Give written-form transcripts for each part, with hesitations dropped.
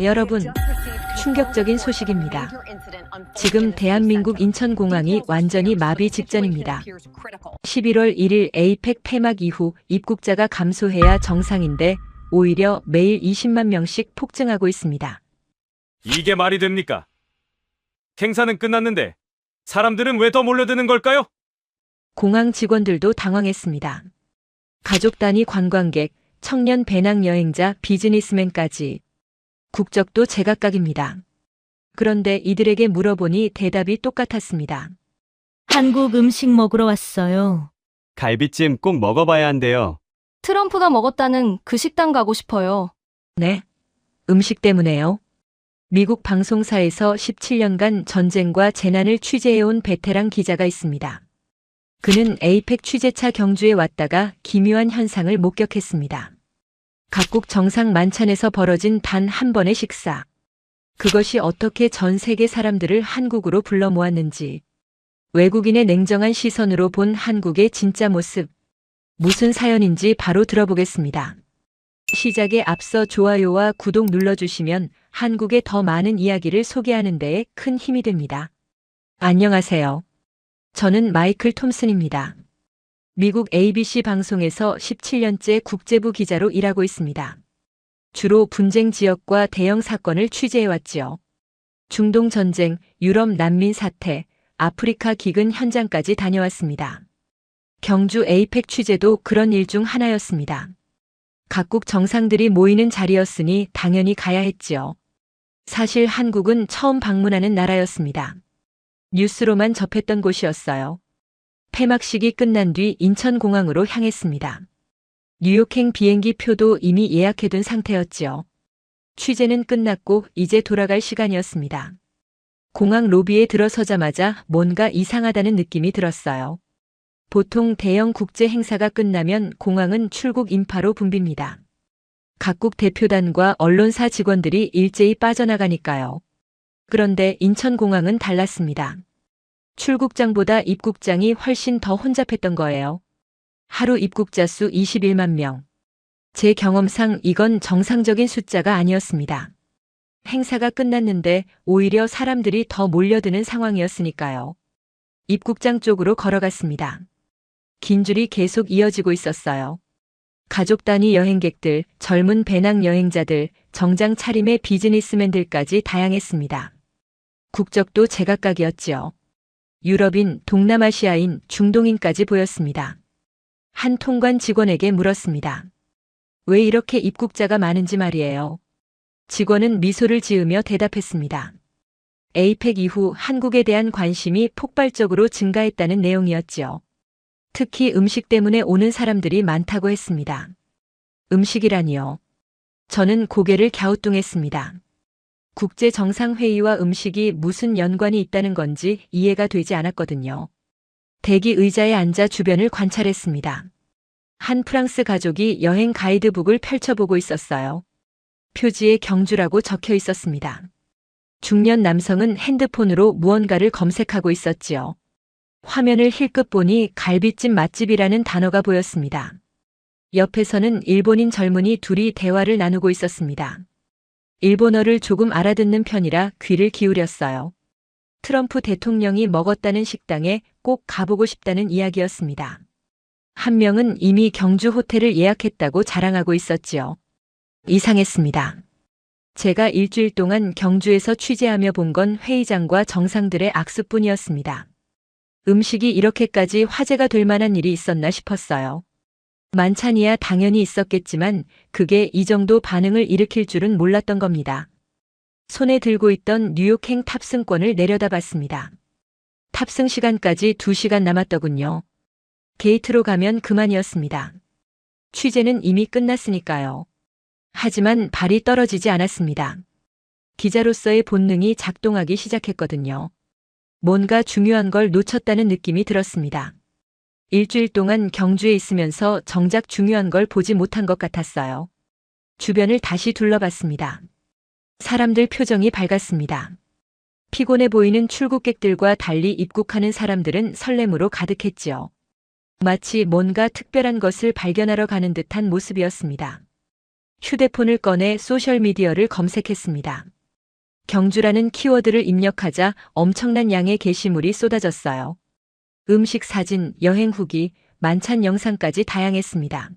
여러분, 충격적인 소식입니다. 지금 대한민국 인천공항이 완전히 마비 직전입니다. 11월 1일 에이펙 폐막 이후 입국자가 감소해야 정상인데 오히려 매일 20만 명씩 폭증하고 있습니다. 이게 말이 됩니까? 행사는 끝났는데 사람들은 왜 더 몰려드는 걸까요? 공항 직원들도 당황했습니다. 가족 단위 관광객, 청년 배낭여행자, 비즈니스맨까지 국적도 제각각입니다. 그런데 이들에게 물어보니 대답이 똑같았습니다. 한국 음식 먹으러 왔어요. 갈비찜 꼭 먹어봐야 한대요. 트럼프가 먹었다는 그 식당 가고 싶어요. 네, 음식 때문에요. 미국 방송사에서 17년간 전쟁과 재난을 취재해온 베테랑 기자가 있습니다. 그는 에이펙 취재차 경주에 왔다가 기묘한 현상을 목격했습니다. 각국 정상 만찬에서 벌어진 단 한 번의 식사. 그것이 어떻게 전 세계 사람들을 한국으로 불러 모았는지, 외국인의 냉정한 시선으로 본 한국의 진짜 모습, 무슨 사연인지 바로 들어보겠습니다. 시작에 앞서 좋아요와 구독 눌러주시면 한국의 더 많은 이야기를 소개하는 데에 큰 힘이 됩니다. 안녕하세요. 저는 마이클 톰슨입니다. 미국 ABC 방송에서 17년째 국제부 기자로 일하고 있습니다. 주로 분쟁 지역과 대형 사건을 취재해왔지요. 중동 전쟁, 유럽 난민 사태, 아프리카 기근 현장까지 다녀왔습니다. 경주 에이펙 취재도 그런 일 중 하나였습니다. 각국 정상들이 모이는 자리였으니 당연히 가야 했지요. 사실 한국은 처음 방문하는 나라였습니다. 뉴스로만 접했던 곳이었어요. 폐막식이 끝난 뒤 인천공항으로 향했습니다. 뉴욕행 비행기 표도 이미 예약해둔 상태였지요. 취재는 끝났고 이제 돌아갈 시간이었습니다. 공항 로비에 들어서자마자 뭔가 이상하다는 느낌이 들었어요. 보통 대형 국제 행사가 끝나면 공항은 출국 인파로 붐빕니다. 각국 대표단과 언론사 직원들이 일제히 빠져나가니까요. 그런데 인천공항은 달랐습니다. 출국장보다 입국장이 훨씬 더 혼잡했던 거예요. 하루 입국자 수 21만 명. 제 경험상 이건 정상적인 숫자가 아니었습니다. 행사가 끝났는데 오히려 사람들이 더 몰려드는 상황이었으니까요. 입국장 쪽으로 걸어갔습니다. 긴 줄이 계속 이어지고 있었어요. 가족 단위 여행객들, 젊은 배낭 여행자들, 정장 차림의 비즈니스맨들까지 다양했습니다. 국적도 제각각이었지요. 유럽인, 동남아시아인, 중동인까지 보였습니다. 한 통관 직원에게 물었습니다. 왜 이렇게 입국자가 많은지 말이에요. 직원은 미소를 지으며 대답했습니다. 에이펙 이후 한국에 대한 관심이 폭발적으로 증가했다는 내용이었지요. 특히 음식 때문에 오는 사람들이 많다고 했습니다. 음식이라니요. 저는 고개를 갸우뚱했습니다. 국제정상회의와 음식이 무슨 연관이 있다는 건지 이해가 되지 않았거든요. 대기 의자에 앉아 주변을 관찰했습니다. 한 프랑스 가족이 여행 가이드북을 펼쳐보고 있었어요. 표지에 경주라고 적혀 있었습니다. 중년 남성은 핸드폰으로 무언가를 검색하고 있었지요. 화면을 힐끗 보니 갈비찜 맛집이라는 단어가 보였습니다. 옆에서는 일본인 젊은이 둘이 대화를 나누고 있었습니다. 일본어를 조금 알아듣는 편이라 귀를 기울였어요. 트럼프 대통령이 먹었다는 식당에 꼭 가보고 싶다는 이야기였습니다. 한 명은 이미 경주 호텔을 예약했다고 자랑하고 있었지요. 이상했습니다. 제가 일주일 동안 경주에서 취재하며 본 건 회의장과 정상들의 악수뿐이었습니다. 음식이 이렇게까지 화제가 될 만한 일이 있었나 싶었어요. 만찬이야 당연히 있었겠지만 그게 이 정도 반응을 일으킬 줄은 몰랐던 겁니다. 손에 들고 있던 뉴욕행 탑승권을 내려다봤습니다. 탑승 시간까지 2시간 남았더군요. 게이트로 가면 그만이었습니다. 취재는 이미 끝났으니까요. 하지만 발이 떨어지지 않았습니다. 기자로서의 본능이 작동하기 시작했거든요. 뭔가 중요한 걸 놓쳤다는 느낌이 들었습니다. 일주일 동안 경주에 있으면서 정작 중요한 걸 보지 못한 것 같았어요. 주변을 다시 둘러봤습니다. 사람들 표정이 밝았습니다. 피곤해 보이는 출국객들과 달리 입국하는 사람들은 설렘으로 가득했지요. 마치 뭔가 특별한 것을 발견하러 가는 듯한 모습이었습니다. 휴대폰을 꺼내 소셜미디어를 검색했습니다. 경주라는 키워드를 입력하자 엄청난 양의 게시물이 쏟아졌어요. 음식 사진, 여행 후기, 만찬 영상까지 다양했습니다.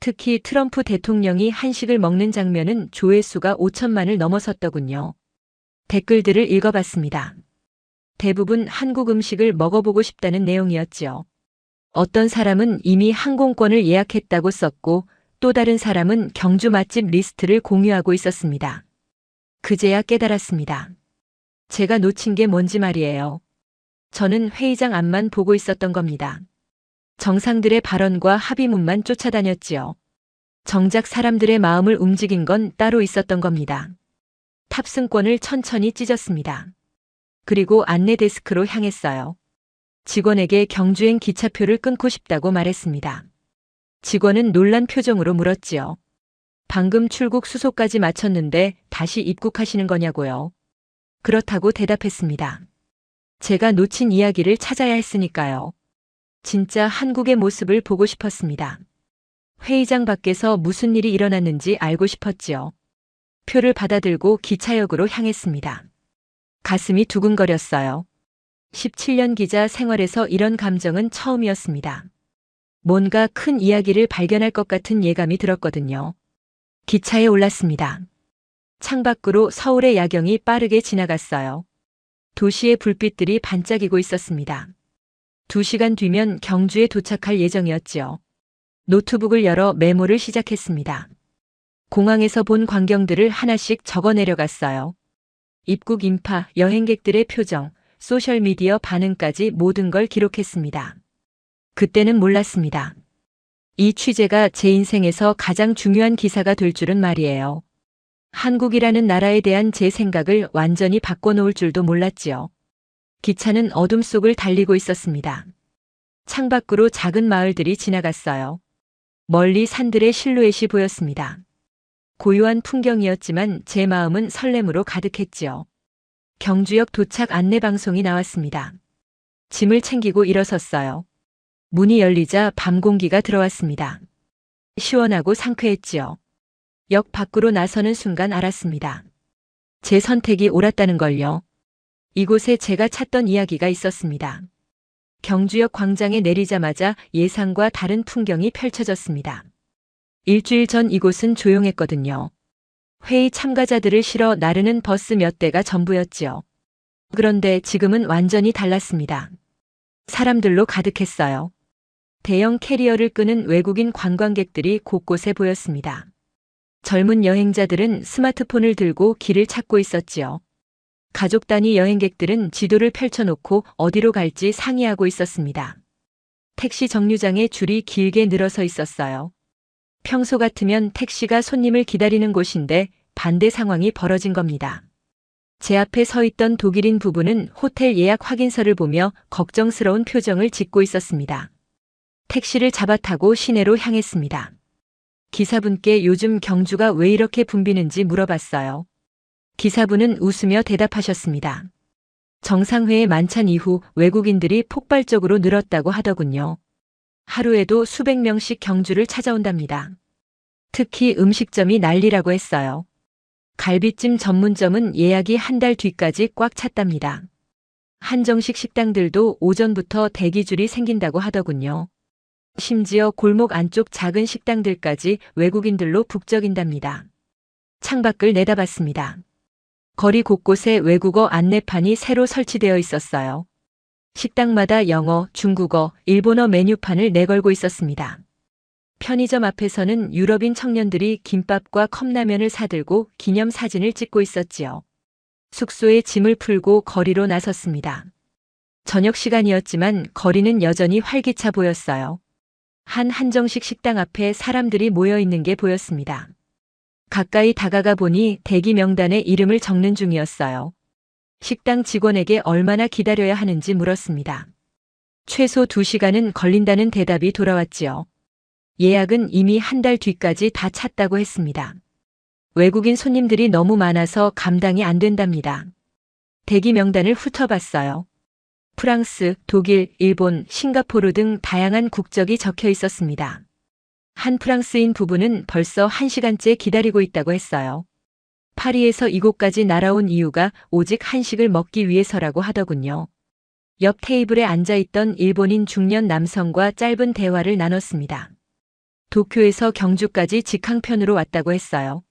특히 트럼프 대통령이 한식을 먹는 장면은 조회수가 5천만을 넘어섰더군요. 댓글들을 읽어봤습니다. 대부분 한국 음식을 먹어보고 싶다는 내용이었지요. 어떤 사람은 이미 항공권을 예약했다고 썼고 또 다른 사람은 경주 맛집 리스트를 공유하고 있었습니다. 그제야 깨달았습니다. 제가 놓친 게 뭔지 말이에요. 저는 회의장 앞만 보고 있었던 겁니다. 정상들의 발언과 합의문만 쫓아다녔지요. 정작 사람들의 마음을 움직인 건 따로 있었던 겁니다. 탑승권을 천천히 찢었습니다. 그리고 안내 데스크로 향했어요. 직원에게 경주행 기차표를 끊고 싶다고 말했습니다. 직원은 놀란 표정으로 물었지요. 방금 출국 수속까지 마쳤는데 다시 입국하시는 거냐고요. 그렇다고 대답했습니다. 제가 놓친 이야기를 찾아야 했으니까요. 진짜 한국의 모습을 보고 싶었습니다. 회의장 밖에서 무슨 일이 일어났는지 알고 싶었지요. 표를 받아들고 기차역으로 향했습니다. 가슴이 두근거렸어요. 17년 기자 생활에서 이런 감정은 처음이었습니다. 뭔가 큰 이야기를 발견할 것 같은 예감이 들었거든요. 기차에 올랐습니다. 창밖으로 서울의 야경이 빠르게 지나갔어요. 도시의 불빛들이 반짝이고 있었습니다. 2시간 뒤면 경주에 도착할 예정이었지요. 노트북을 열어 메모를 시작했습니다. 공항에서 본 광경들을 하나씩 적어 내려갔어요. 입국 인파, 여행객들의 표정, 소셜미디어 반응까지 모든 걸 기록했습니다. 그때는 몰랐습니다. 이 취재가 제 인생에서 가장 중요한 기사가 될 줄은 말이에요. 한국이라는 나라에 대한 제 생각을 완전히 바꿔놓을 줄도 몰랐지요. 기차는 어둠 속을 달리고 있었습니다. 창밖으로 작은 마을들이 지나갔어요. 멀리 산들의 실루엣이 보였습니다. 고요한 풍경이었지만 제 마음은 설렘으로 가득했지요. 경주역 도착 안내 방송이 나왔습니다. 짐을 챙기고 일어섰어요. 문이 열리자 밤 공기가 들어왔습니다. 시원하고 상쾌했지요. 역 밖으로 나서는 순간 알았습니다. 제 선택이 옳았다는 걸요. 이곳에 제가 찾던 이야기가 있었습니다. 경주역 광장에 내리자마자 예상과 다른 풍경이 펼쳐졌습니다. 일주일 전 이곳은 조용했거든요. 회의 참가자들을 실어 나르는 버스 몇 대가 전부였지요. 그런데 지금은 완전히 달랐습니다. 사람들로 가득했어요. 대형 캐리어를 끄는 외국인 관광객들이 곳곳에 보였습니다. 젊은 여행자들은 스마트폰을 들고 길을 찾고 있었지요. 가족 단위 여행객들은 지도를 펼쳐놓고 어디로 갈지 상의하고 있었습니다. 택시 정류장에 줄이 길게 늘어서 있었어요. 평소 같으면 택시가 손님을 기다리는 곳인데 반대 상황이 벌어진 겁니다. 제 앞에 서 있던 독일인 부부는 호텔 예약 확인서를 보며 걱정스러운 표정을 짓고 있었습니다. 택시를 잡아 타고 시내로 향했습니다. 기사분께 요즘 경주가 왜 이렇게 붐비는지 물어봤어요. 기사분은 웃으며 대답하셨습니다. 정상회의 만찬 이후 외국인들이 폭발적으로 늘었다고 하더군요. 하루에도 수백 명씩 경주를 찾아온답니다. 특히 음식점이 난리라고 했어요. 갈비찜 전문점은 예약이 한 달 뒤까지 꽉 찼답니다. 한정식 식당들도 오전부터 대기줄이 생긴다고 하더군요. 심지어 골목 안쪽 작은 식당들까지 외국인들로 북적인답니다. 창밖을 내다봤습니다. 거리 곳곳에 외국어 안내판이 새로 설치되어 있었어요. 식당마다 영어, 중국어, 일본어 메뉴판을 내걸고 있었습니다. 편의점 앞에서는 유럽인 청년들이 김밥과 컵라면을 사들고 기념 사진을 찍고 있었지요. 숙소에 짐을 풀고 거리로 나섰습니다. 저녁 시간이었지만 거리는 여전히 활기차 보였어요. 한 한정식 식당 앞에 사람들이 모여 있는 게 보였습니다. 가까이 다가가 보니 대기 명단에 이름을 적는 중이었어요. 식당 직원에게 얼마나 기다려야 하는지 물었습니다. 최소 2시간은 걸린다는 대답이 돌아왔지요. 예약은 이미 한 달 뒤까지 다 찼다고 했습니다. 외국인 손님들이 너무 많아서 감당이 안 된답니다. 대기 명단을 훑어봤어요. 프랑스, 독일, 일본, 싱가포르 등 다양한 국적이 적혀 있었습니다. 한 프랑스인 부부는 벌써 1시간째 기다리고 있다고 했어요. 파리에서 이곳까지 날아온 이유가 오직 한식을 먹기 위해서라고 하더군요. 옆 테이블에 앉아있던 일본인 중년 남성과 짧은 대화를 나눴습니다. 도쿄에서 경주까지 직항편으로 왔다고 했어요.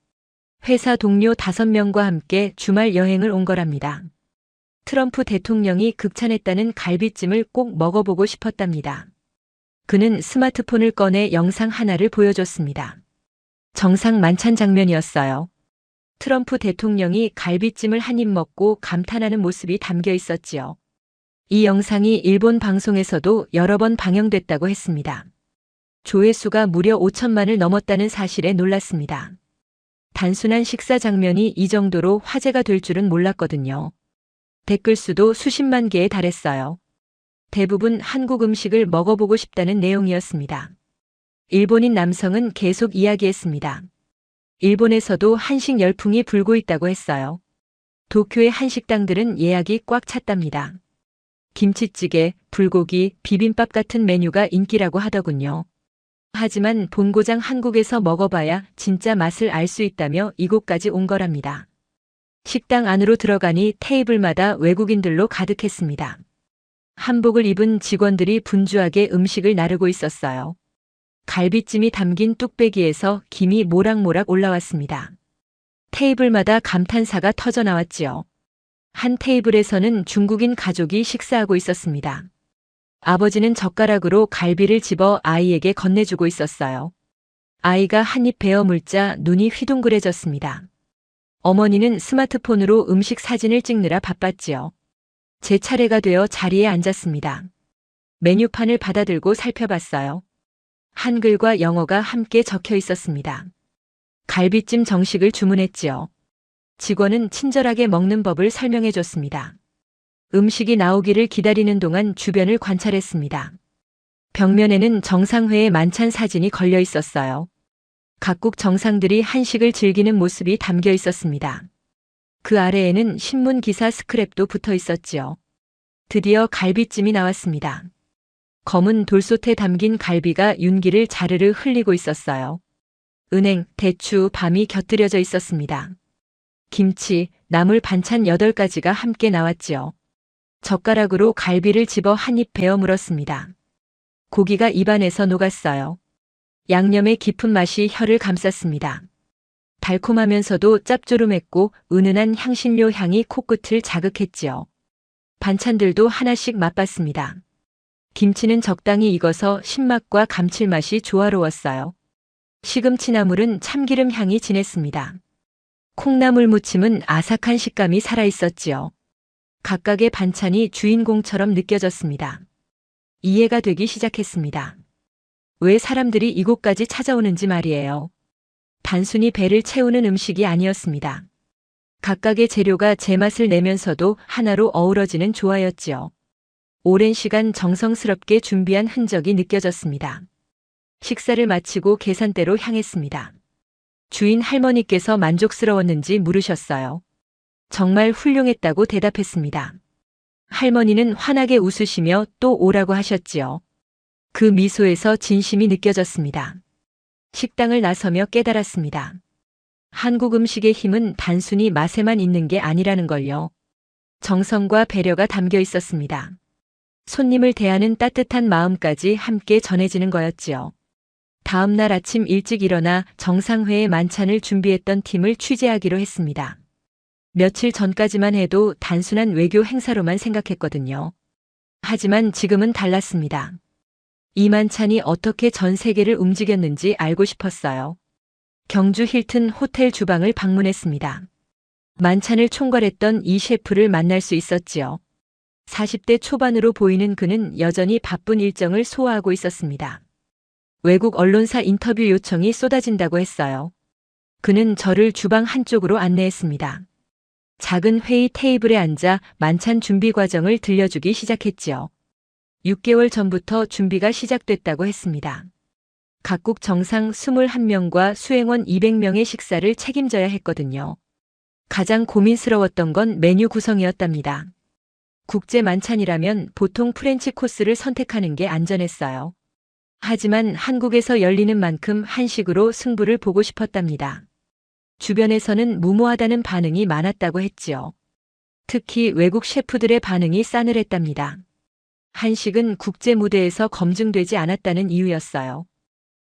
회사 동료 5명과 함께 주말 여행을 온 거랍니다. 트럼프 대통령이 극찬했다는 갈비찜을 꼭 먹어보고 싶었답니다. 그는 스마트폰을 꺼내 영상 하나를 보여줬습니다. 정상 만찬 장면이었어요. 트럼프 대통령이 갈비찜을 한 입 먹고 감탄하는 모습이 담겨 있었지요. 이 영상이 일본 방송에서도 여러 번 방영됐다고 했습니다. 조회수가 무려 5천만을 넘었다는 사실에 놀랐습니다. 단순한 식사 장면이 이 정도로 화제가 될 줄은 몰랐거든요. 댓글 수도 수십만 개에 달했어요. 대부분 한국 음식을 먹어보고 싶다는 내용이었습니다. 일본인 남성은 계속 이야기했습니다. 일본에서도 한식 열풍이 불고 있다고 했어요. 도쿄의 한식당들은 예약이 꽉 찼답니다. 김치찌개, 불고기, 비빔밥 같은 메뉴가 인기라고 하더군요. 하지만 본고장 한국에서 먹어봐야 진짜 맛을 알 수 있다며 이곳까지 온 거랍니다. 식당 안으로 들어가니 테이블마다 외국인들로 가득했습니다. 한복을 입은 직원들이 분주하게 음식을 나르고 있었어요. 갈비찜이 담긴 뚝배기에서 김이 모락모락 올라왔습니다. 테이블마다 감탄사가 터져 나왔지요. 한 테이블에서는 중국인 가족이 식사하고 있었습니다. 아버지는 젓가락으로 갈비를 집어 아이에게 건네주고 있었어요. 아이가 한 입 베어 물자 눈이 휘둥그레졌습니다. 어머니는 스마트폰으로 음식 사진을 찍느라 바빴지요. 제 차례가 되어 자리에 앉았습니다. 메뉴판을 받아들고 살펴봤어요. 한글과 영어가 함께 적혀 있었습니다. 갈비찜 정식을 주문했지요. 직원은 친절하게 먹는 법을 설명해 줬습니다. 음식이 나오기를 기다리는 동안 주변을 관찰했습니다. 벽면에는 정상회의 만찬 사진이 걸려 있었어요. 각국 정상들이 한식을 즐기는 모습이 담겨 있었습니다. 그 아래에는 신문 기사 스크랩도 붙어 있었지요. 드디어 갈비찜이 나왔습니다. 검은 돌솥에 담긴 갈비가 윤기를 자르르 흘리고 있었어요. 은행, 대추, 밤이 곁들여져 있었습니다. 김치, 나물 반찬 8가지가 함께 나왔지요. 젓가락으로 갈비를 집어 한 입 베어 물었습니다. 고기가 입안에서 녹았어요. 양념의 깊은 맛이 혀를 감쌌습니다. 달콤하면서도 짭조름했고 은은한 향신료 향이 코끝을 자극했지요. 반찬들도 하나씩 맛봤습니다. 김치는 적당히 익어서 신맛과 감칠맛이 조화로웠어요. 시금치나물은 참기름 향이 진했습니다. 콩나물 무침은 아삭한 식감이 살아있었지요. 각각의 반찬이 주인공처럼 느껴졌습니다. 이해가 되기 시작했습니다. 왜 사람들이 이곳까지 찾아오는지 말이에요. 단순히 배를 채우는 음식이 아니었습니다. 각각의 재료가 제맛을 내면서도 하나로 어우러지는 조화였지요. 오랜 시간 정성스럽게 준비한 흔적이 느껴졌습니다. 식사를 마치고 계산대로 향했습니다. 주인 할머니께서 만족스러웠는지 물으셨어요. 정말 훌륭했다고 대답했습니다. 할머니는 환하게 웃으시며 또 오라고 하셨지요. 그 미소에서 진심이 느껴졌습니다. 식당을 나서며 깨달았습니다. 한국 음식의 힘은 단순히 맛에만 있는 게 아니라는 걸요. 정성과 배려가 담겨 있었습니다. 손님을 대하는 따뜻한 마음까지 함께 전해지는 거였지요. 다음 날 아침 일찍 일어나 정상회의 만찬을 준비했던 팀을 취재하기로 했습니다. 며칠 전까지만 해도 단순한 외교 행사로만 생각했거든요. 하지만 지금은 달랐습니다. 이 만찬이 어떻게 전 세계를 움직였는지 알고 싶었어요. 경주 힐튼 호텔 주방을 방문했습니다. 만찬을 총괄했던 이 셰프를 만날 수 있었지요. 40대 초반으로 보이는 그는 여전히 바쁜 일정을 소화하고 있었습니다. 외국 언론사 인터뷰 요청이 쏟아진다고 했어요. 그는 저를 주방 한쪽으로 안내했습니다. 작은 회의 테이블에 앉아 만찬 준비 과정을 들려주기 시작했지요. 6개월 전부터 준비가 시작됐다고 했습니다. 각국 정상 21명과 수행원 200명의 식사를 책임져야 했거든요. 가장 고민스러웠던 건 메뉴 구성이었답니다. 국제 만찬이라면 보통 프렌치 코스를 선택하는 게 안전했어요. 하지만 한국에서 열리는 만큼 한식으로 승부를 보고 싶었답니다. 주변에서는 무모하다는 반응이 많았다고 했지요. 특히 외국 셰프들의 반응이 싸늘했답니다. 한식은 국제 무대에서 검증되지 않았다는 이유였어요.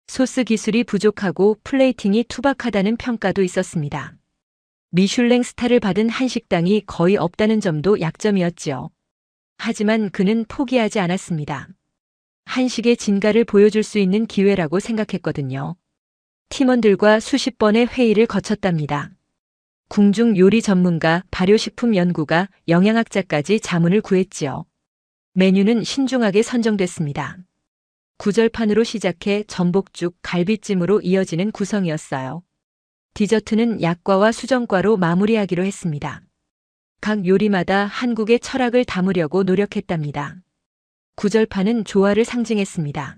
소스 기술이 부족하고 플레이팅이 투박하다는 평가도 있었습니다. 미슐랭 스타를 받은 한식당이 거의 없다는 점도 약점이었지요. 하지만 그는 포기하지 않았습니다. 한식의 진가를 보여줄 수 있는 기회라고 생각했거든요. 팀원들과 수십 번의 회의를 거쳤답니다. 궁중 요리 전문가, 발효식품 연구가, 영양학자까지 자문을 구했지요. 메뉴는 신중하게 선정됐습니다. 구절판으로 시작해 전복죽, 갈비찜으로 이어지는 구성이었어요. 디저트는 약과와 수정과로 마무리하기로 했습니다. 각 요리마다 한국의 철학을 담으려고 노력했답니다. 구절판은 조화를 상징했습니다.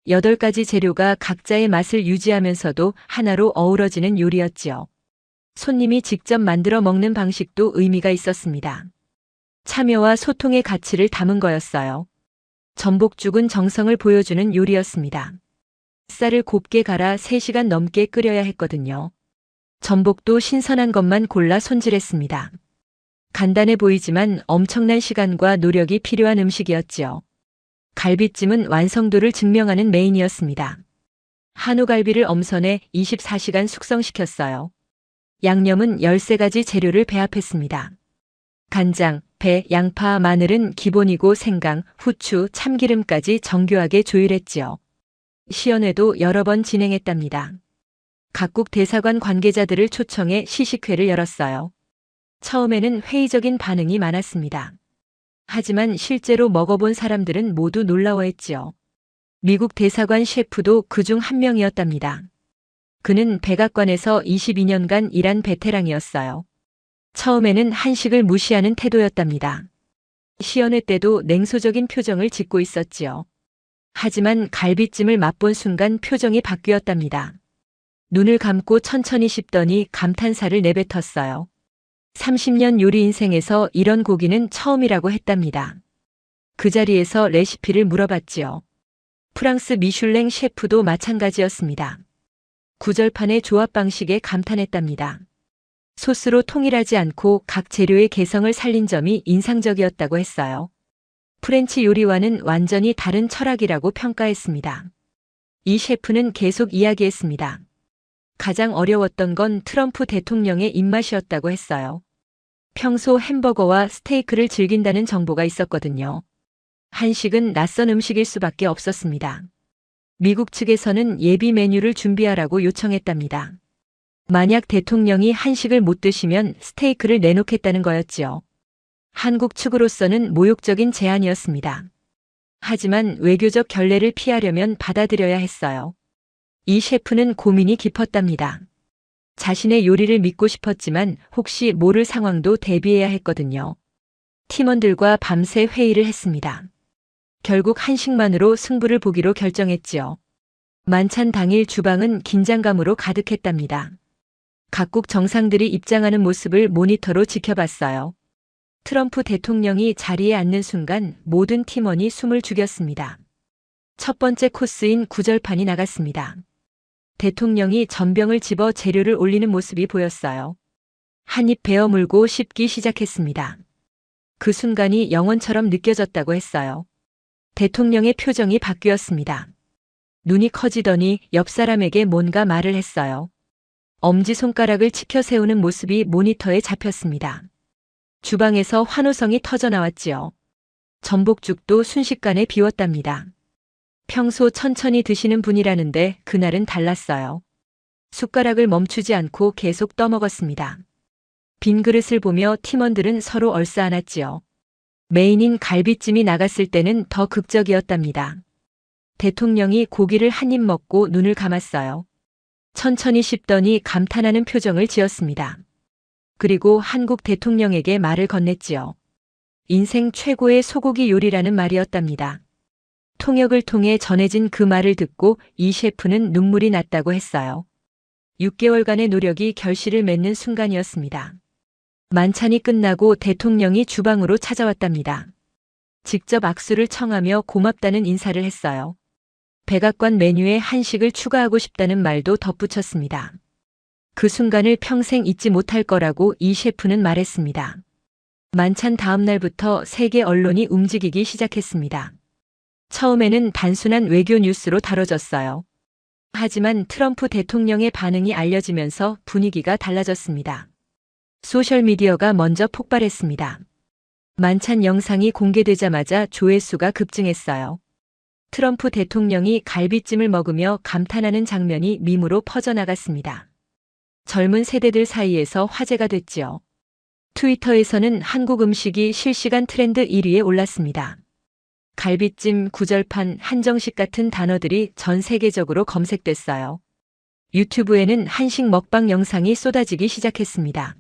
8가지 재료가 각자의 맛을 유지하면서도 하나로 어우러지는 요리였지요. 손님이 직접 만들어 먹는 방식도 의미가 있었습니다. 참여와 소통의 가치를 담은 거였어요. 전복죽은 정성을 보여주는 요리였습니다. 쌀을 곱게 갈아 3시간 넘게 끓여야 했거든요. 전복도 신선한 것만 골라 손질했습니다. 간단해 보이지만 엄청난 시간과 노력이 필요한 음식이었지요. 갈비찜은 완성도를 증명하는 메인이었습니다. 한우갈비를 엄선해 24시간 숙성시켰어요. 양념은 13가지 재료를 배합했습니다. 간장, 배, 양파, 마늘은 기본이고 생강, 후추, 참기름까지 정교하게 조율했지요. 시연회도 여러 번 진행했답니다. 각국 대사관 관계자들을 초청해 시식회를 열었어요. 처음에는 회의적인 반응이 많았습니다. 하지만 실제로 먹어본 사람들은 모두 놀라워했지요. 미국 대사관 셰프도 그중 한 명이었답니다. 그는 백악관에서 22년간 일한 베테랑이었어요. 처음에는 한식을 무시하는 태도였답니다. 시연회 때도 냉소적인 표정을 짓고 있었지요. 하지만 갈비찜을 맛본 순간 표정이 바뀌었답니다. 눈을 감고 천천히 씹더니 감탄사를 내뱉었어요. 30년 요리 인생에서 이런 고기는 처음이라고 했답니다. 그 자리에서 레시피를 물어봤지요. 프랑스 미슐랭 셰프도 마찬가지였습니다. 구절판의 조합 방식에 감탄했답니다. 소스로 통일하지 않고 각 재료의 개성을 살린 점이 인상적이었다고 했어요. 프렌치 요리와는 완전히 다른 철학이라고 평가했습니다. 이 셰프는 계속 이야기했습니다. 가장 어려웠던 건 트럼프 대통령의 입맛이었다고 했어요. 평소 햄버거와 스테이크를 즐긴다는 정보가 있었거든요. 한식은 낯선 음식일 수밖에 없었습니다. 미국 측에서는 예비 메뉴를 준비하라고 요청했답니다. 만약 대통령이 한식을 못 드시면 스테이크를 내놓겠다는 거였지요. 한국 측으로서는 모욕적인 제안이었습니다. 하지만 외교적 결례를 피하려면 받아들여야 했어요. 이 셰프는 고민이 깊었답니다. 자신의 요리를 믿고 싶었지만 혹시 모를 상황도 대비해야 했거든요. 팀원들과 밤새 회의를 했습니다. 결국 한식만으로 승부를 보기로 결정했지요. 만찬 당일 주방은 긴장감으로 가득했답니다. 각국 정상들이 입장하는 모습을 모니터로 지켜봤어요. 트럼프 대통령이 자리에 앉는 순간 모든 팀원이 숨을 죽였습니다. 첫 번째 코스인 구절판이 나갔습니다. 대통령이 전병을 집어 재료를 올리는 모습이 보였어요. 한 입 베어 물고 씹기 시작했습니다. 그 순간이 영원처럼 느껴졌다고 했어요. 대통령의 표정이 바뀌었습니다. 눈이 커지더니 옆 사람에게 뭔가 말을 했어요. 엄지손가락을 치켜 세우는 모습이 모니터에 잡혔습니다. 주방에서 환호성이 터져 나왔지요. 전복죽도 순식간에 비웠답니다. 평소 천천히 드시는 분이라는데 그날은 달랐어요. 숟가락을 멈추지 않고 계속 떠먹었습니다. 빈 그릇을 보며 팀원들은 서로 얼싸안았지요. 메인인 갈비찜이 나갔을 때는 더 극적이었답니다. 대통령이 고기를 한 입 먹고 눈을 감았어요. 천천히 씹더니 감탄하는 표정을 지었습니다. 그리고 한국 대통령에게 말을 건넸지요. 인생 최고의 소고기 요리라는 말이었답니다. 통역을 통해 전해진 그 말을 듣고 이 셰프는 눈물이 났다고 했어요. 6개월간의 노력이 결실을 맺는 순간이었습니다. 만찬이 끝나고 대통령이 주방으로 찾아왔답니다. 직접 악수를 청하며 고맙다는 인사를 했어요. 백악관 메뉴에 한식을 추가하고 싶다는 말도 덧붙였습니다. 그 순간을 평생 잊지 못할 거라고 이 셰프는 말했습니다. 만찬 다음 날부터 세계 언론이 움직이기 시작했습니다. 처음에는 단순한 외교 뉴스로 다뤄졌어요. 하지만 트럼프 대통령의 반응이 알려지면서 분위기가 달라졌습니다. 소셜미디어가 먼저 폭발했습니다. 만찬 영상이 공개되자마자 조회수가 급증했어요. 트럼프 대통령이 갈비찜을 먹으며 감탄하는 장면이 밈으로 퍼져나갔습니다. 젊은 세대들 사이에서 화제가 됐지요. 트위터에서는 한국 음식이 실시간 트렌드 1위에 올랐습니다. 갈비찜, 구절판, 한정식 같은 단어들이 전 세계적으로 검색됐어요. 유튜브에는 한식 먹방 영상이 쏟아지기 시작했습니다.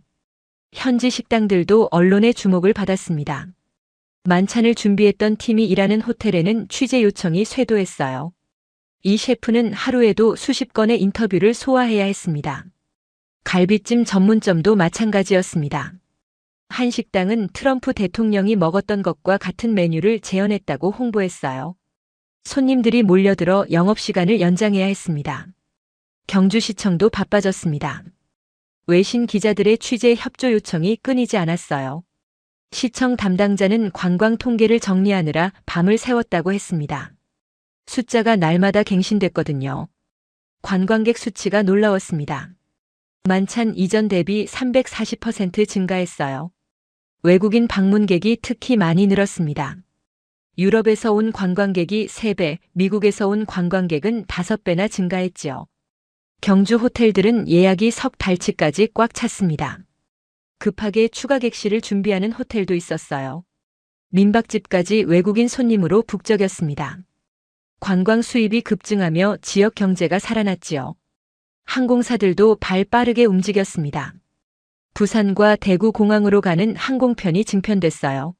현지 식당들도 언론의 주목을 받았습니다. 만찬을 준비했던 팀이 일하는 호텔에는 취재 요청이 쇄도했어요. 이 셰프는 하루에도 수십 건의 인터뷰를 소화해야 했습니다. 갈비찜 전문점도 마찬가지였습니다. 한 식당은 트럼프 대통령이 먹었던 것과 같은 메뉴를 재현했다고 홍보했어요. 손님들이 몰려들어 영업시간을 연장해야 했습니다. 경주시청도 바빠졌습니다. 외신 기자들의 취재 협조 요청이 끊이지 않았어요. 시청 담당자는 관광 통계를 정리하느라 밤을 새웠다고 했습니다. 숫자가 날마다 갱신됐거든요. 관광객 수치가 놀라웠습니다. 만찬 이전 대비 340% 증가했어요. 외국인 방문객이 특히 많이 늘었습니다. 유럽에서 온 관광객이 3배, 미국에서 온 관광객은 5배나 증가했지요. 경주 호텔들은 예약이 석 달치까지 꽉 찼습니다. 급하게 추가 객실을 준비하는 호텔도 있었어요. 민박집까지 외국인 손님으로 북적였습니다. 관광 수입이 급증하며 지역 경제가 살아났지요. 항공사들도 발 빠르게 움직였습니다. 부산과 대구 공항으로 가는 항공편이 증편됐어요.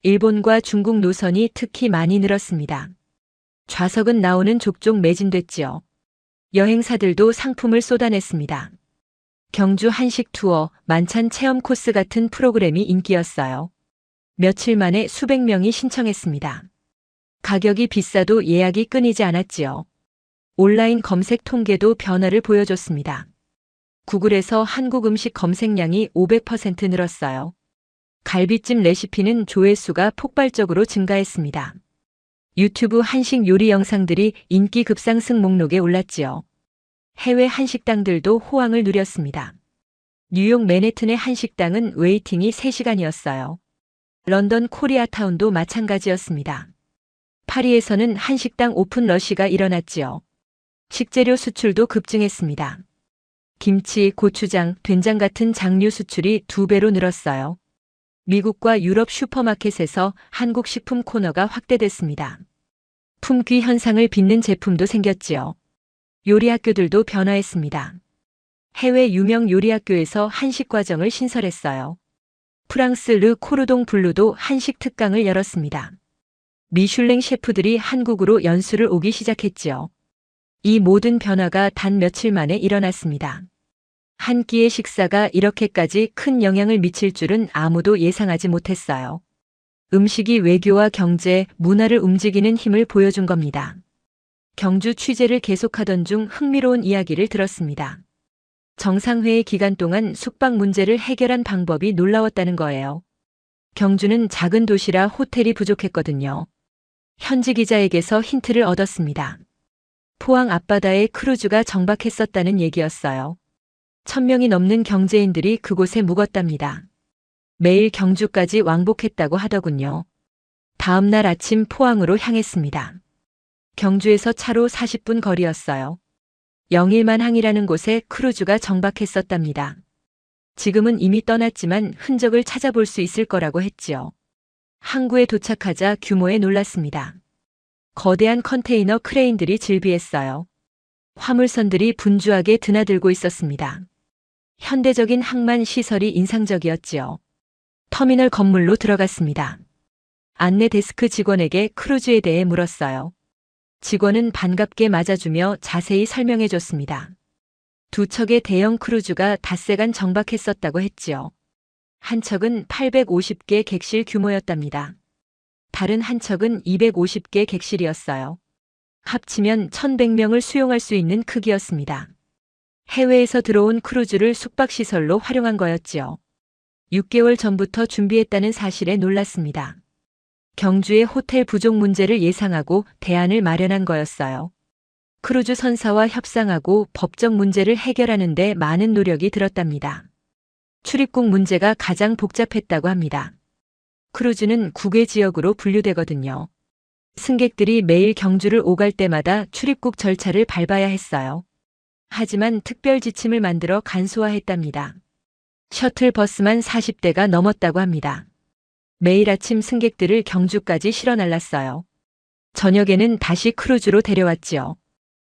일본과 중국 노선이 특히 많이 늘었습니다. 좌석은 나오는 족족 매진됐지요. 여행사들도 상품을 쏟아냈습니다. 경주 한식 투어, 만찬 체험 코스 같은 프로그램이 인기였어요. 며칠 만에 수백 명이 신청했습니다. 가격이 비싸도 예약이 끊이지 않았지요. 온라인 검색 통계도 변화를 보여줬습니다. 구글에서 한국 음식 검색량이 500% 늘었어요. 갈비찜 레시피는 조회수가 폭발적으로 증가했습니다. 유튜브 한식 요리 영상들이 인기 급상승 목록에 올랐지요. 해외 한식당들도 호황을 누렸습니다. 뉴욕 맨해튼의 한식당은 웨이팅이 3시간이었어요. 런던 코리아타운도 마찬가지였습니다. 파리에서는 한식당 오픈 러시가 일어났지요. 식재료 수출도 급증했습니다. 김치, 고추장, 된장 같은 장류 수출이 2배로 늘었어요. 미국과 유럽 슈퍼마켓에서 한국 식품 코너가 확대됐습니다. 품귀 현상을 빚는 제품도 생겼지요. 요리학교들도 변화했습니다. 해외 유명 요리학교에서 한식 과정을 신설했어요. 프랑스 르 코르동 블루도 한식 특강을 열었습니다. 미슐랭 셰프들이 한국으로 연수를 오기 시작했지요. 이 모든 변화가 단 며칠 만에 일어났습니다. 한 끼의 식사가 이렇게까지 큰 영향을 미칠 줄은 아무도 예상하지 못했어요. 음식이 외교와 경제, 문화를 움직이는 힘을 보여준 겁니다. 경주 취재를 계속하던 중 흥미로운 이야기를 들었습니다. 정상회의 기간 동안 숙박 문제를 해결한 방법이 놀라웠다는 거예요. 경주는 작은 도시라 호텔이 부족했거든요. 현지 기자에게서 힌트를 얻었습니다. 포항 앞바다에 크루즈가 정박했었다는 얘기였어요. 1000명이 넘는 경제인들이 그곳에 묵었답니다. 매일 경주까지 왕복했다고 하더군요. 다음 날 아침 포항으로 향했습니다. 경주에서 차로 40분 거리였어요. 영일만항이라는 곳에 크루즈가 정박했었답니다. 지금은 이미 떠났지만 흔적을 찾아볼 수 있을 거라고 했지요. 항구에 도착하자 규모에 놀랐습니다. 거대한 컨테이너 크레인들이 질비했어요. 화물선들이 분주하게 드나들고 있었습니다. 현대적인 항만 시설이 인상적이었지요. 터미널 건물로 들어갔습니다. 안내 데스크 직원에게 크루즈에 대해 물었어요. 직원은 반갑게 맞아주며 자세히 설명해 줬습니다. 2척의 대형 크루즈가 닷새간 정박했었다고 했지요. 한 척은 850개 객실 규모였답니다. 다른 한 척은 250개 객실이었어요. 합치면 1,100명을 수용할 수 있는 크기였습니다. 해외에서 들어온 크루즈를 숙박시설로 활용한 거였지요. 6개월 전부터 준비했다는 사실에 놀랐습니다. 경주의 호텔 부족 문제를 예상하고 대안을 마련한 거였어요. 크루즈 선사와 협상하고 법적 문제를 해결하는 데 많은 노력이 들었답니다. 출입국 문제가 가장 복잡했다고 합니다. 크루즈는 국외 지역으로 분류되거든요. 승객들이 매일 경주를 오갈 때마다 출입국 절차를 밟아야 했어요. 하지만 특별 지침을 만들어 간소화했답니다. 셔틀버스만 40대가 넘었다고 합니다. 매일 아침 승객들을 경주까지 실어 날랐어요. 저녁에는 다시 크루즈로 데려왔지요.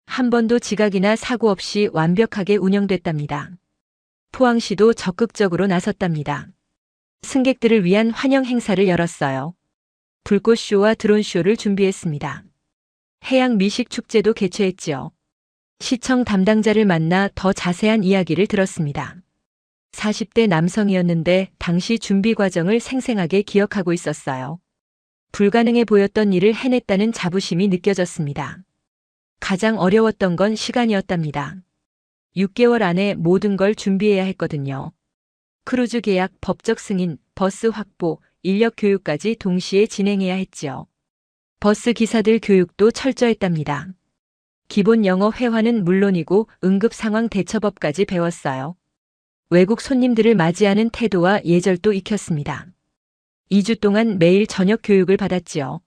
한 번도 지각이나 사고 없이 완벽하게 운영됐답니다. 포항시도 적극적으로 나섰답니다. 승객들을 위한 환영 행사를 열었어요. 불꽃쇼와 드론쇼를 준비했습니다. 해양 미식 축제도 개최했지요. 시청 담당자를 만나 더 자세한 이야기를 들었습니다. 40대 남성이었는데 당시 준비 과정을 생생하게 기억하고 있었어요. 불가능해 보였던 일을 해냈다는 자부심이 느껴졌습니다. 가장 어려웠던 건 시간이었답니다. 6개월 안에 모든 걸 준비해야 했거든요. 크루즈 계약, 법적 승인, 버스 확보, 인력 교육까지 동시에 진행해야 했지요. 버스 기사들 교육도 철저했답니다. 기본 영어 회화는 물론이고 응급 상황 대처법까지 배웠어요. 외국 손님들을 맞이하는 태도와 예절도 익혔습니다. 2주 동안 매일 저녁 교육을 받았지요.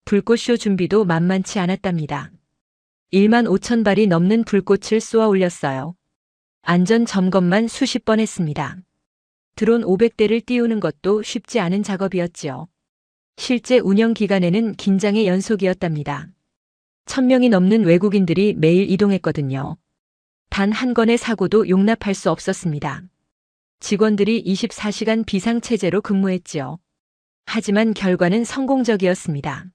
불꽃쇼 준비도 만만치 않았답니다. 1만 5천 발이 넘는 불꽃을 쏘아 올렸어요. 안전 점검만 수십 번 했습니다. 드론 500대를 띄우는 것도 쉽지 않은 작업이었지요. 실제 운영 기간에는 긴장의 연속이었답니다. 1,000명이 넘는 외국인들이 매일 이동했거든요. 단 한 건의 사고도 용납할 수 없었습니다. 직원들이 24시간 비상체제로 근무했지요. 하지만 결과는 성공적이었습니다.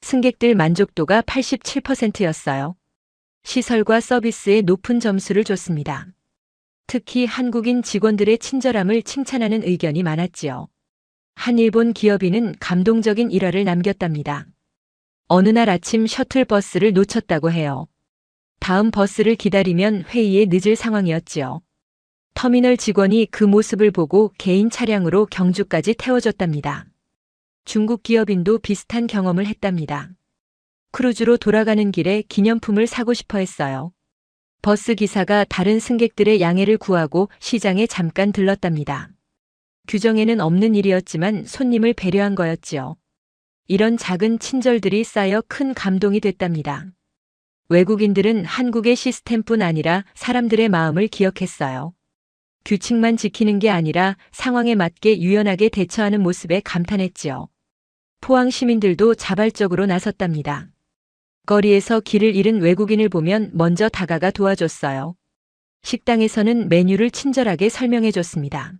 승객들 만족도가 87%였어요. 시설과 서비스에 높은 점수를 줬습니다. 특히 한국인 직원들의 친절함을 칭찬하는 의견이 많았지요. 한 일본 기업인은 감동적인 일화를 남겼답니다. 어느 날 아침 셔틀버스를 놓쳤다고 해요. 다음 버스를 기다리면 회의에 늦을 상황이었지요. 터미널 직원이 그 모습을 보고 개인 차량으로 경주까지 태워줬답니다. 중국 기업인도 비슷한 경험을 했답니다. 크루즈로 돌아가는 길에 기념품을 사고 싶어 했어요. 버스 기사가 다른 승객들의 양해를 구하고 시장에 잠깐 들렀답니다. 규정에는 없는 일이었지만 손님을 배려한 거였지요. 이런 작은 친절들이 쌓여 큰 감동이 됐답니다. 외국인들은 한국의 시스템뿐 아니라 사람들의 마음을 기억했어요. 규칙만 지키는 게 아니라 상황에 맞게 유연하게 대처하는 모습에 감탄했지요. 포항 시민들도 자발적으로 나섰답니다. 거리에서 길을 잃은 외국인을 보면 먼저 다가가 도와줬어요. 식당에서는 메뉴를 친절하게 설명해줬습니다.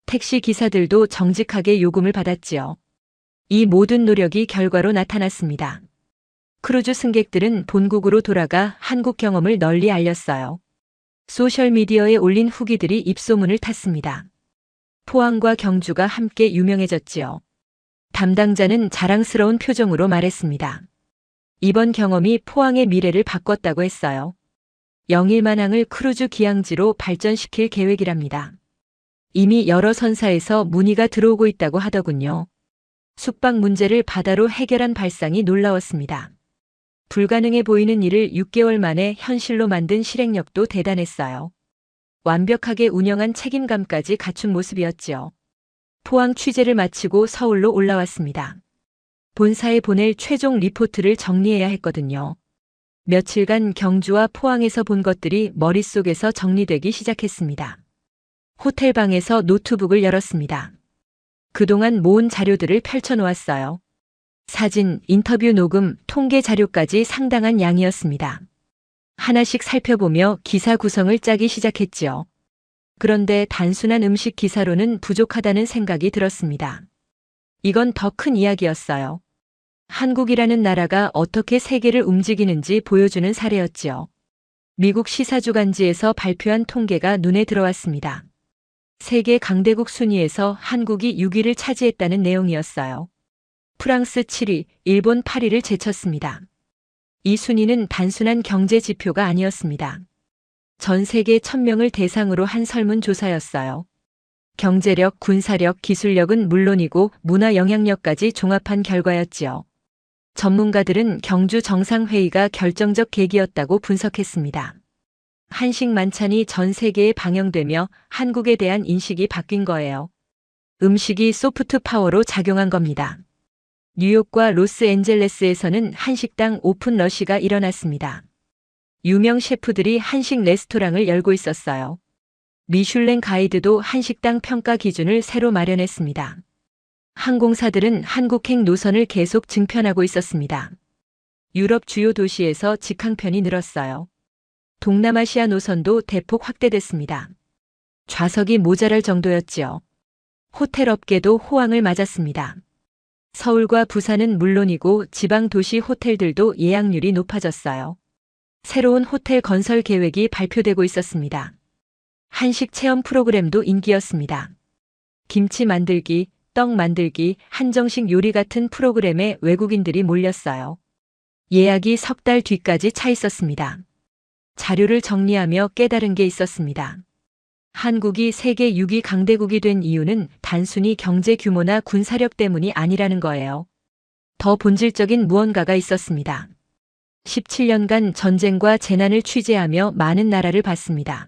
택시 기사들도 정직하게 요금을 받았지요. 이 모든 노력이 결과로 나타났습니다. 크루즈 승객들은 본국으로 돌아가 한국 경험을 널리 알렸어요. 소셜미디어에 올린 후기들이 입소문을 탔습니다. 포항과 경주가 함께 유명해졌지요. 담당자는 자랑스러운 표정으로 말했습니다. 이번 경험이 포항의 미래를 바꿨다고 했어요. 영일만항을 크루즈 기항지로 발전시킬 계획이랍니다. 이미 여러 선사에서 문의가 들어오고 있다고 하더군요. 숙박 문제를 바다로 해결한 발상이 놀라웠습니다. 불가능해 보이는 일을 6개월 만에 현실로 만든 실행력도 대단했어요. 완벽하게 운영한 책임감까지 갖춘 모습이었지요. 포항 취재를 마치고 서울로 올라왔습니다. 본사에 보낼 최종 리포트를 정리해야 했거든요. 며칠간 경주와 포항에서 본 것들이 머릿속에서 정리되기 시작했습니다. 호텔방에서 노트북을 열었습니다. 그동안 모은 자료들을 펼쳐놓았어요. 사진, 인터뷰 녹음, 통계 자료까지 상당한 양이었습니다. 하나씩 살펴보며 기사 구성을 짜기 시작했지요. 그런데 단순한 음식 기사로는 부족하다는 생각이 들었습니다. 이건 더 큰 이야기였어요. 한국이라는 나라가 어떻게 세계를 움직이는지 보여주는 사례였지요. 미국 시사주간지에서 발표한 통계가 눈에 들어왔습니다. 세계 강대국 순위에서 한국이 6위를 차지했다는 내용이었어요. 프랑스 7위, 일본 8위를 제쳤습니다. 이 순위는 단순한 경제 지표가 아니었습니다. 전 세계 1000명을 대상으로 한 설문조사였어요. 경제력, 군사력, 기술력은 물론이고 문화 영향력까지 종합한 결과였지요. 전문가들은 경주 정상회의가 결정적 계기였다고 분석했습니다. 한식 만찬이 전 세계에 방영되며 한국에 대한 인식이 바뀐 거예요. 음식이 소프트 파워로 작용한 겁니다. 뉴욕과 로스앤젤레스에서는 한식당 오픈 러시가 일어났습니다. 유명 셰프들이 한식 레스토랑을 열고 있었어요. 미슐랭 가이드도 한식당 평가 기준을 새로 마련했습니다. 항공사들은 한국행 노선을 계속 증편하고 있었습니다. 유럽 주요 도시에서 직항편이 늘었어요. 동남아시아 노선도 대폭 확대됐습니다. 좌석이 모자랄 정도였지요. 호텔 업계도 호황을 맞았습니다. 서울과 부산은 물론이고 지방 도시 호텔들도 예약률이 높아졌어요. 새로운 호텔 건설 계획이 발표되고 있었습니다. 한식 체험 프로그램도 인기였습니다. 김치 만들기, 떡 만들기, 한정식 요리 같은 프로그램에 외국인들이 몰렸어요. 예약이 석 달 뒤까지 차 있었습니다. 자료를 정리하며 깨달은 게 있었습니다. 한국이 세계 6위 강대국이 된 이유는 단순히 경제 규모나 군사력 때문이 아니라는 거예요. 더 본질적인 무언가가 있었습니다. 17년간 전쟁과 재난을 취재하며 많은 나라를 봤습니다.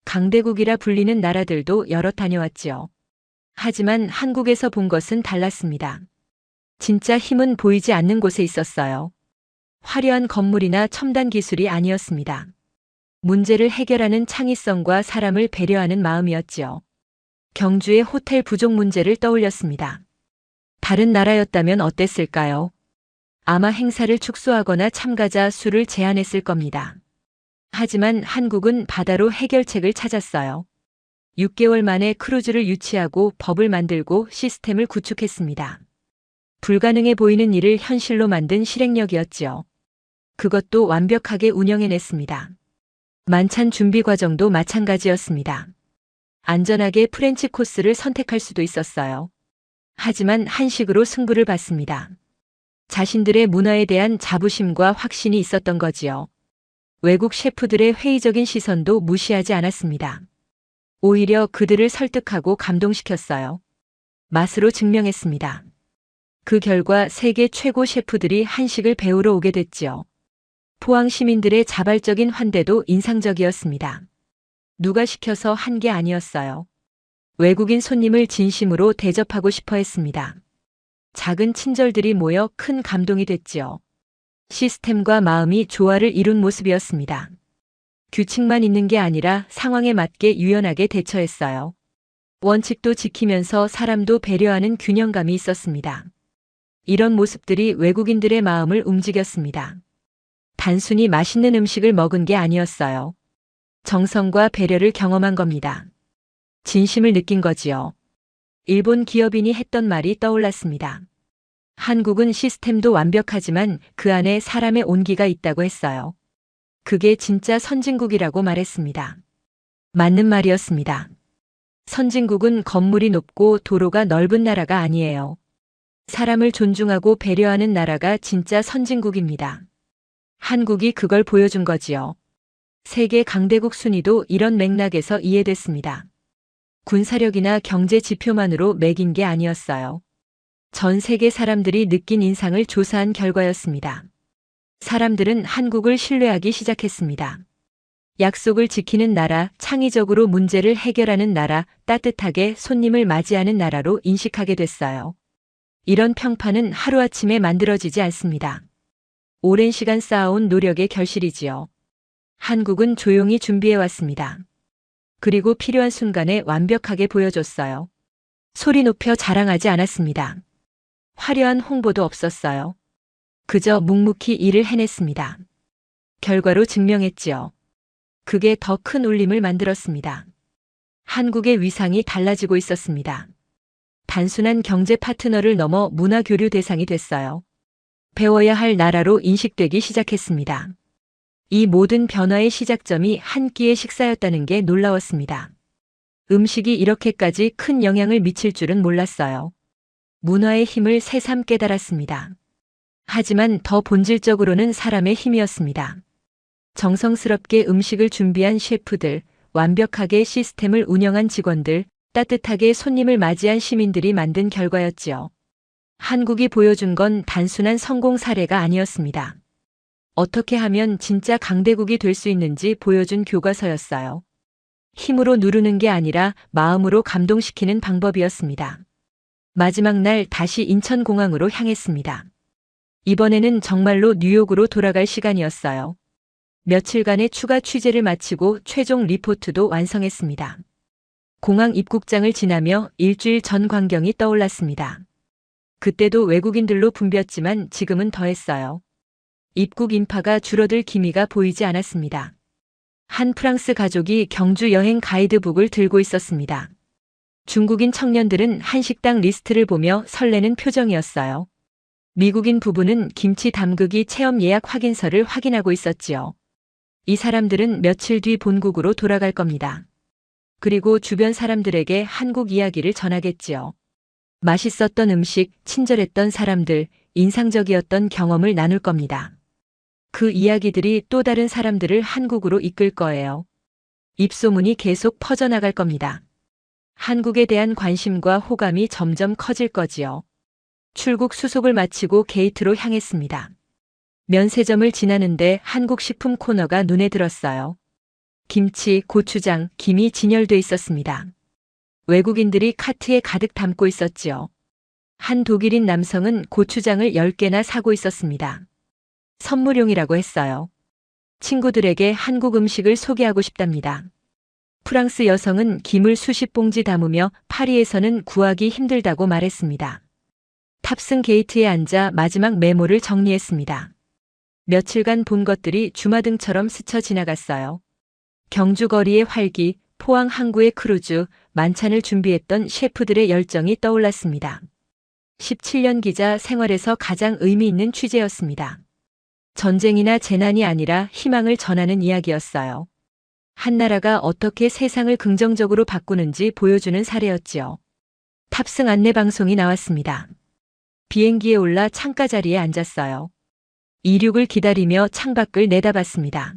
강대국이라 불리는 나라들도 여러 다녀왔지요. 하지만 한국에서 본 것은 달랐습니다. 진짜 힘은 보이지 않는 곳에 있었어요. 화려한 건물이나 첨단 기술이 아니었습니다. 문제를 해결하는 창의성과 사람을 배려하는 마음이었지요. 경주의 호텔 부족 문제를 떠올렸습니다. 다른 나라였다면 어땠을까요? 아마 행사를 축소하거나 참가자 수를 제한했을 겁니다. 하지만 한국은 바다로 해결책을 찾았어요. 6개월 만에 크루즈를 유치하고 법을 만들고 시스템을 구축했습니다. 불가능해 보이는 일을 현실로 만든 실행력이었지요. 그것도 완벽하게 운영해냈습니다. 만찬 준비 과정도 마찬가지였습니다. 안전하게 프렌치 코스를 선택할 수도 있었어요. 하지만 한식으로 승부를 봤습니다. 자신들의 문화에 대한 자부심과 확신이 있었던 거지요. 외국 셰프들의 회의적인 시선도 무시하지 않았습니다. 오히려 그들을 설득하고 감동시켰어요. 맛으로 증명했습니다. 그 결과 세계 최고 셰프들이 한식을 배우러 오게 됐지요. 포항 시민들의 자발적인 환대도 인상적이었습니다. 누가 시켜서 한 게 아니었어요. 외국인 손님을 진심으로 대접하고 싶어 했습니다. 작은 친절들이 모여 큰 감동이 됐지요. 시스템과 마음이 조화를 이룬 모습이었습니다. 규칙만 있는 게 아니라 상황에 맞게 유연하게 대처했어요. 원칙도 지키면서 사람도 배려하는 균형감이 있었습니다. 이런 모습들이 외국인들의 마음을 움직였습니다. 단순히 맛있는 음식을 먹은 게 아니었어요. 정성과 배려를 경험한 겁니다. 진심을 느낀 거지요. 일본 기업인이 했던 말이 떠올랐습니다. 한국은 시스템도 완벽하지만 그 안에 사람의 온기가 있다고 했어요. 그게 진짜 선진국이라고 말했습니다. 맞는 말이었습니다. 선진국은 건물이 높고 도로가 넓은 나라가 아니에요. 사람을 존중하고 배려하는 나라가 진짜 선진국입니다. 한국이 그걸 보여준 거지요. 세계 강대국 순위도 이런 맥락에서 이해됐습니다. 군사력이나 경제 지표만으로 매긴 게 아니었어요. 전 세계 사람들이 느낀 인상을 조사한 결과였습니다. 사람들은 한국을 신뢰하기 시작했습니다. 약속을 지키는 나라, 창의적으로 문제를 해결하는 나라, 따뜻하게 손님을 맞이하는 나라로 인식하게 됐어요. 이런 평판은 하루아침에 만들어지지 않습니다. 오랜 시간 쌓아온 노력의 결실이지요. 한국은 조용히 준비해왔습니다. 그리고 필요한 순간에 완벽하게 보여줬어요. 소리 높여 자랑하지 않았습니다. 화려한 홍보도 없었어요. 그저 묵묵히 일을 해냈습니다. 결과로 증명했지요. 그게 더 큰 울림을 만들었습니다. 한국의 위상이 달라지고 있었습니다. 단순한 경제 파트너를 넘어 문화 교류 대상이 됐어요. 배워야 할 나라로 인식되기 시작했습니다. 이 모든 변화의 시작점이 한 끼의 식사였다는 게 놀라웠습니다. 음식이 이렇게까지 큰 영향을 미칠 줄은 몰랐어요. 문화의 힘을 새삼 깨달았습니다. 하지만 더 본질적으로는 사람의 힘이었습니다. 정성스럽게 음식을 준비한 셰프들, 완벽하게 시스템을 운영한 직원들, 따뜻하게 손님을 맞이한 시민들이 만든 결과였지요. 한국이 보여준 건 단순한 성공 사례가 아니었습니다. 어떻게 하면 진짜 강대국이 될 수 있는지 보여준 교과서였어요. 힘으로 누르는 게 아니라 마음으로 감동시키는 방법이었습니다. 마지막 날 다시 인천공항으로 향했습니다. 이번에는 정말로 뉴욕으로 돌아갈 시간이었어요. 며칠간의 추가 취재를 마치고 최종 리포트도 완성했습니다. 공항 입국장을 지나며 일주일 전 광경이 떠올랐습니다. 그때도 외국인들로 붐볐지만 지금은 더했어요. 입국 인파가 줄어들 기미가 보이지 않았습니다. 한 프랑스 가족이 경주 여행 가이드북을 들고 있었습니다. 중국인 청년들은 한식당 리스트를 보며 설레는 표정이었어요. 미국인 부부는 김치 담그기 체험 예약 확인서를 확인하고 있었지요. 이 사람들은 며칠 뒤 본국으로 돌아갈 겁니다. 그리고 주변 사람들에게 한국 이야기를 전하겠지요. 맛있었던 음식, 친절했던 사람들, 인상적이었던 경험을 나눌 겁니다. 그 이야기들이 또 다른 사람들을 한국으로 이끌 거예요. 입소문이 계속 퍼져나갈 겁니다. 한국에 대한 관심과 호감이 점점 커질 거지요. 출국 수속을 마치고 게이트로 향했습니다. 면세점을 지나는데 한국 식품 코너가 눈에 들었어요. 김치, 고추장, 김이 진열돼 있었습니다. 외국인들이 카트에 가득 담고 있었지요. 한 독일인 남성은 고추장을 10개나 사고 있었습니다. 선물용이라고 했어요. 친구들에게 한국 음식을 소개하고 싶답니다. 프랑스 여성은 김을 수십 봉지 담으며 파리에서는 구하기 힘들다고 말했습니다. 탑승 게이트에 앉아 마지막 메모를 정리했습니다. 며칠간 본 것들이 주마등처럼 스쳐 지나갔어요. 경주 거리의 활기, 포항 항구의 크루즈, 만찬을 준비했던 셰프들의 열정이 떠올랐습니다. 17년 기자 생활에서 가장 의미 있는 취재였습니다. 전쟁이나 재난이 아니라 희망을 전하는 이야기였어요. 한 나라가 어떻게 세상을 긍정적으로 바꾸는지 보여주는 사례였지요. 탑승 안내 방송이 나왔습니다. 비행기에 올라 창가 자리에 앉았어요. 이륙을 기다리며 창밖을 내다봤습니다.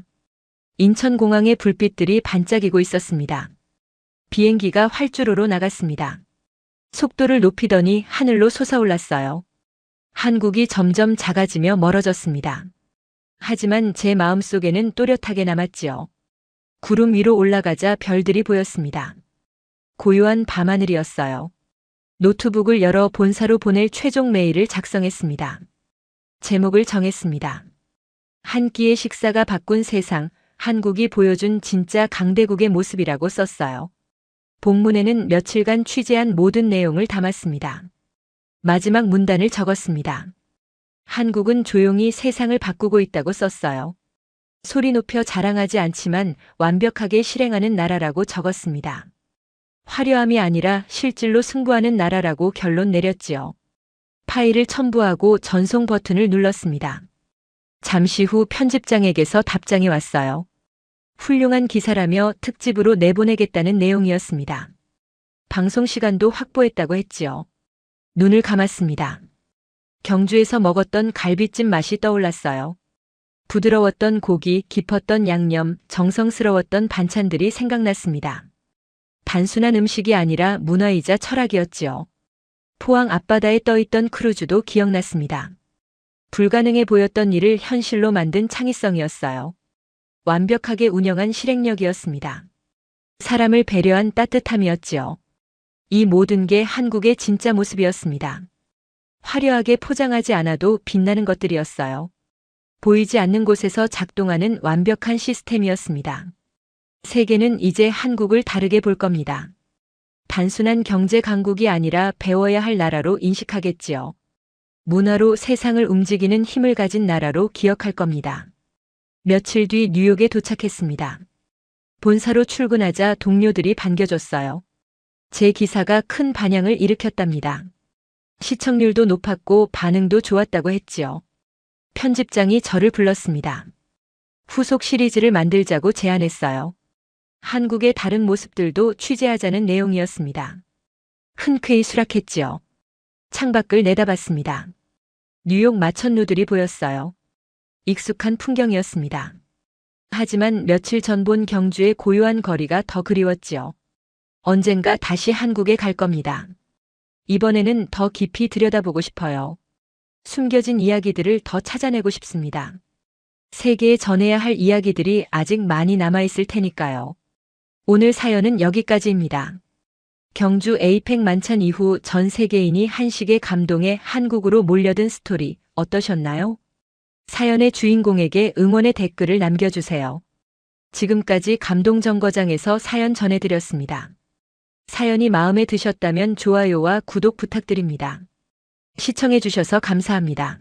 인천공항의 불빛들이 반짝이고 있었습니다. 비행기가 활주로로 나갔습니다. 속도를 높이더니 하늘로 솟아올랐어요. 한국이 점점 작아지며 멀어졌습니다. 하지만 제 마음속에는 또렷하게 남았지요. 구름 위로 올라가자 별들이 보였습니다. 고요한 밤하늘이었어요. 노트북을 열어 본사로 보낼 최종 메일을 작성했습니다. 제목을 정했습니다. 한 끼의 식사가 바꾼 세상, 한국이 보여준 진짜 강대국의 모습이라고 썼어요. 본문에는 며칠간 취재한 모든 내용을 담았습니다. 마지막 문단을 적었습니다. 한국은 조용히 세상을 바꾸고 있다고 썼어요. 소리 높여 자랑하지 않지만 완벽하게 실행하는 나라라고 적었습니다. 화려함이 아니라 실질로 승부하는 나라라고 결론 내렸지요. 파일을 첨부하고 전송 버튼을 눌렀습니다. 잠시 후 편집장에게서 답장이 왔어요. 훌륭한 기사라며 특집으로 내보내겠다는 내용이었습니다. 방송 시간도 확보했다고 했지요. 눈을 감았습니다. 경주에서 먹었던 갈비찜 맛이 떠올랐어요. 부드러웠던 고기, 깊었던 양념, 정성스러웠던 반찬들이 생각났습니다. 단순한 음식이 아니라 문화이자 철학이었지요. 포항 앞바다에 떠있던 크루즈도 기억났습니다. 불가능해 보였던 일을 현실로 만든 창의성이었어요. 완벽하게 운영한 실행력이었습니다. 사람을 배려한 따뜻함이었지요. 이 모든 게 한국의 진짜 모습이었습니다. 화려하게 포장하지 않아도 빛나는 것들이었어요. 보이지 않는 곳에서 작동하는 완벽한 시스템이었습니다. 세계는 이제 한국을 다르게 볼 겁니다. 단순한 경제 강국이 아니라 배워야 할 나라로 인식하겠지요. 문화로 세상을 움직이는 힘을 가진 나라로 기억할 겁니다. 며칠 뒤 뉴욕에 도착했습니다. 본사로 출근하자 동료들이 반겨줬어요. 제 기사가 큰 반향을 일으켰답니다. 시청률도 높았고 반응도 좋았다고 했지요. 편집장이 저를 불렀습니다. 후속 시리즈를 만들자고 제안했어요. 한국의 다른 모습들도 취재하자는 내용이었습니다. 흔쾌히 수락했지요. 창밖을 내다봤습니다. 뉴욕 마천루들이 보였어요. 익숙한 풍경이었습니다. 하지만 며칠 전 본 경주의 고요한 거리가 더 그리웠지요. 언젠가 다시 한국에 갈 겁니다. 이번에는 더 깊이 들여다보고 싶어요. 숨겨진 이야기들을 더 찾아내고 싶습니다. 세계에 전해야 할 이야기들이 아직 많이 남아있을 테니까요. 오늘 사연은 여기까지입니다. 경주 에이펙 만찬 이후 전 세계인이 한식의 감동에 한국으로 몰려든 스토리 어떠셨나요? 사연의 주인공에게 응원의 댓글을 남겨주세요. 지금까지 감동정거장에서 사연 전해드렸습니다. 사연이 마음에 드셨다면 좋아요와 구독 부탁드립니다. 시청해주셔서 감사합니다.